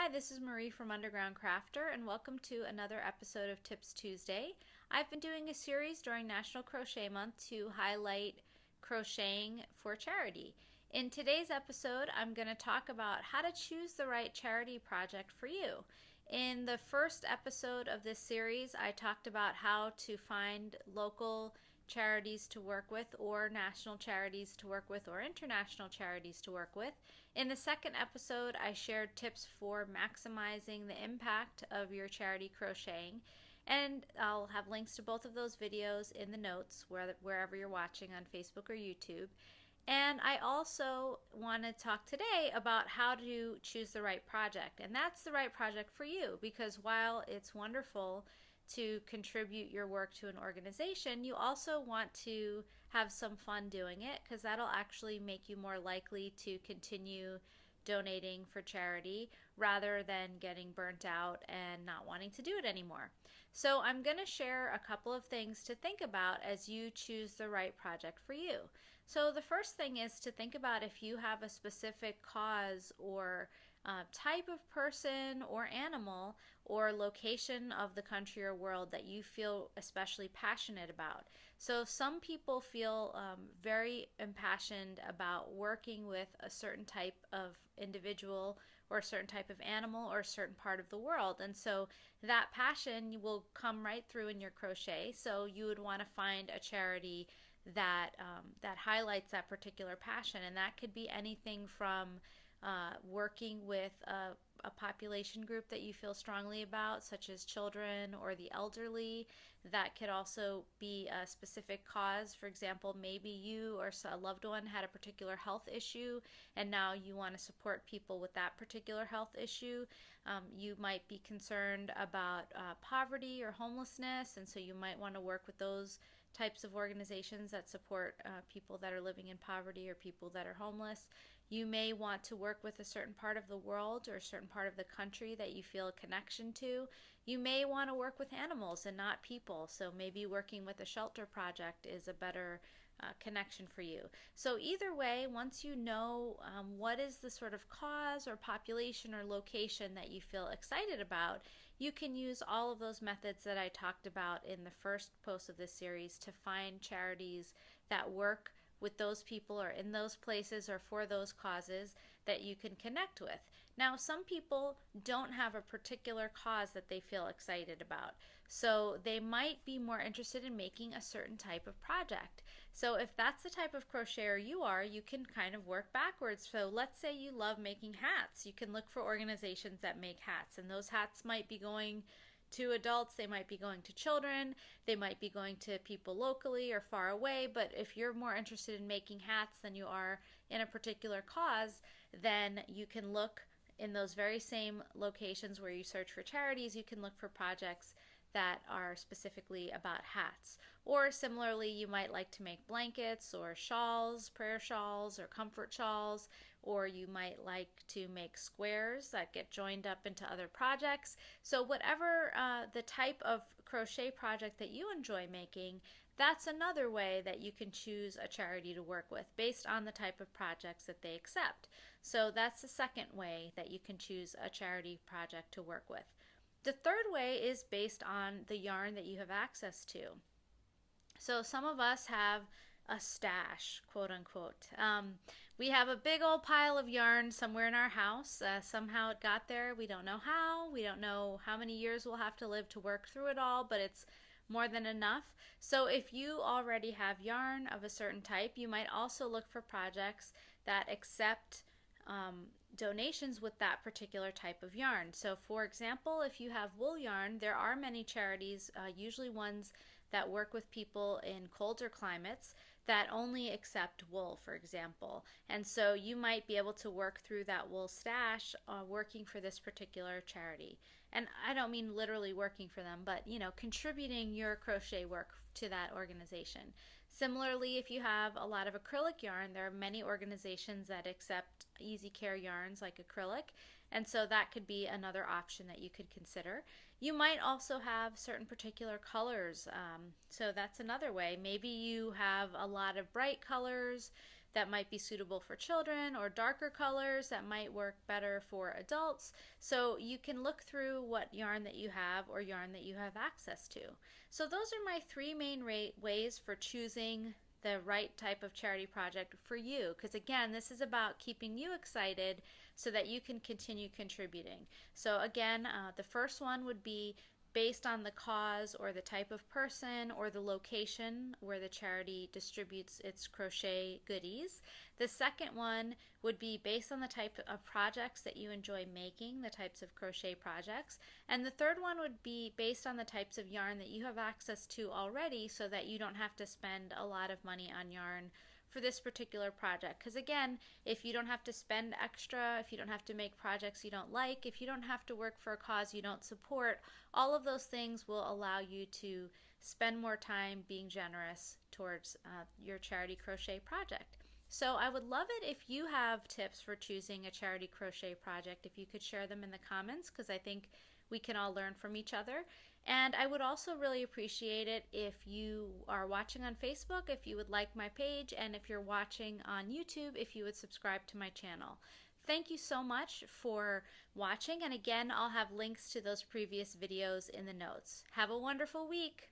Hi, this is Marie from Underground Crafter, and welcome to another episode of Tips Tuesday. I've been doing a series during National Crochet Month to highlight crocheting for charity. In today's episode, I'm going to talk about how to choose the right charity project for you. In the first episode of this series, I talked about how to find local charities to work with, or national charities to work with, or international charities to work with. In the second episode, I shared tips for maximizing the impact of your charity crocheting, and I'll have links to both of those videos in the notes wherever you're watching on Facebook or YouTube. And I also want to talk today about how to choose the right project, and that's the right project for you, because while it's wonderful to contribute your work to an organization, you also want to have some fun doing it, because that'll actually make you more likely to continue donating for charity rather than getting burnt out and not wanting to do it anymore. So I'm going to share a couple of things to think about as you choose the right project for you. So the first thing is to think about if you have a specific cause or type of person or animal or location of the country or world that you feel especially passionate about. So some people feel very impassioned about working with a certain type of individual or a certain type of animal or a certain part of the world, and so that passion will come right through in your crochet. So you would want to find a charity that highlights that particular passion, and that could be anything from working with a population group that you feel strongly about, such as children or the elderly. That could also be a specific cause. For example, maybe you or a loved one had a particular health issue, and now you want to support people with that particular health issue. You might be concerned about poverty or homelessness, and so you might want to work with those types of organizations that support people that are living in poverty or people that are homeless. You may want to work with a certain part of the world or a certain part of the country that you feel a connection to. You may want to work with animals and not people, so maybe working with a shelter project is a better connection for you. So either way, once you know what is the sort of cause or population or location that you feel excited about, you can use all of those methods that I talked about in the first post of this series to find charities that work with those people or in those places or for those causes that you can connect with. Now, some people don't have a particular cause that they feel excited about, so they might be more interested in making a certain type of project. So if that's the type of crocheter you are, you can kind of work backwards. So let's say you love making hats. You can look for organizations that make hats, and those hats might be going to adults, they might be going to children, they might be going to people locally or far away. But if you're more interested in making hats than you are in a particular cause, then you can look in those very same locations where you search for charities. You can look for projects that are specifically about hats. Or similarly, you might like to make blankets or shawls, prayer shawls or comfort shawls, or you might like to make squares that get joined up into other projects. So whatever the type of crochet project that you enjoy making, that's another way that you can choose a charity to work with based on the type of projects that they accept. So that's the second way that you can choose a charity project to work with. The third way is based on the yarn that you have access to. So some of us have a stash, quote unquote. We have a big old pile of yarn somewhere in our house. Somehow it got there. We don't know how. We don't know how many years we'll have to live to work through it all, but it's more than enough. So if you already have yarn of a certain type, you might also look for projects that accept donations with that particular type of yarn. So for example, if you have wool yarn, there are many charities, usually ones that work with people in colder climates, that only accept wool, for example. And so you might be able to work through that wool stash working for this particular charity. And I don't mean literally working for them, but contributing your crochet work to that organization. Similarly, if you have a lot of acrylic yarn, there are many organizations that accept easy care yarns like acrylic, and so that could be another option that you could consider. You might also have certain particular colors, so that's another way. Maybe you have a lot of bright colors that might be suitable for children, or darker colors that might work better for adults. So you can look through what yarn that you have or yarn that you have access to. So those are my three main ways for choosing the right type of charity project for you, because again, this is about keeping you excited so that you can continue contributing. So again, the first one would be based on the cause or the type of person or the location where the charity distributes its crochet goodies. The second one would be based on the type of projects that you enjoy making, the types of crochet projects. And the third one would be based on the types of yarn that you have access to already, so that you don't have to spend a lot of money on yarn for this particular project. Because again, if you don't have to spend extra, if you don't have to make projects you don't like, if you don't have to work for a cause you don't support, all of those things will allow you to spend more time being generous towards your charity crochet project. So I would love it if you have tips for choosing a charity crochet project, if you could share them in the comments, because I think we can all learn from each other. And I would also really appreciate it if you are watching on Facebook, if you would like my page, and if you're watching on YouTube, if you would subscribe to my channel. Thank you so much for watching, and again, I'll have links to those previous videos in the notes. Have a wonderful week!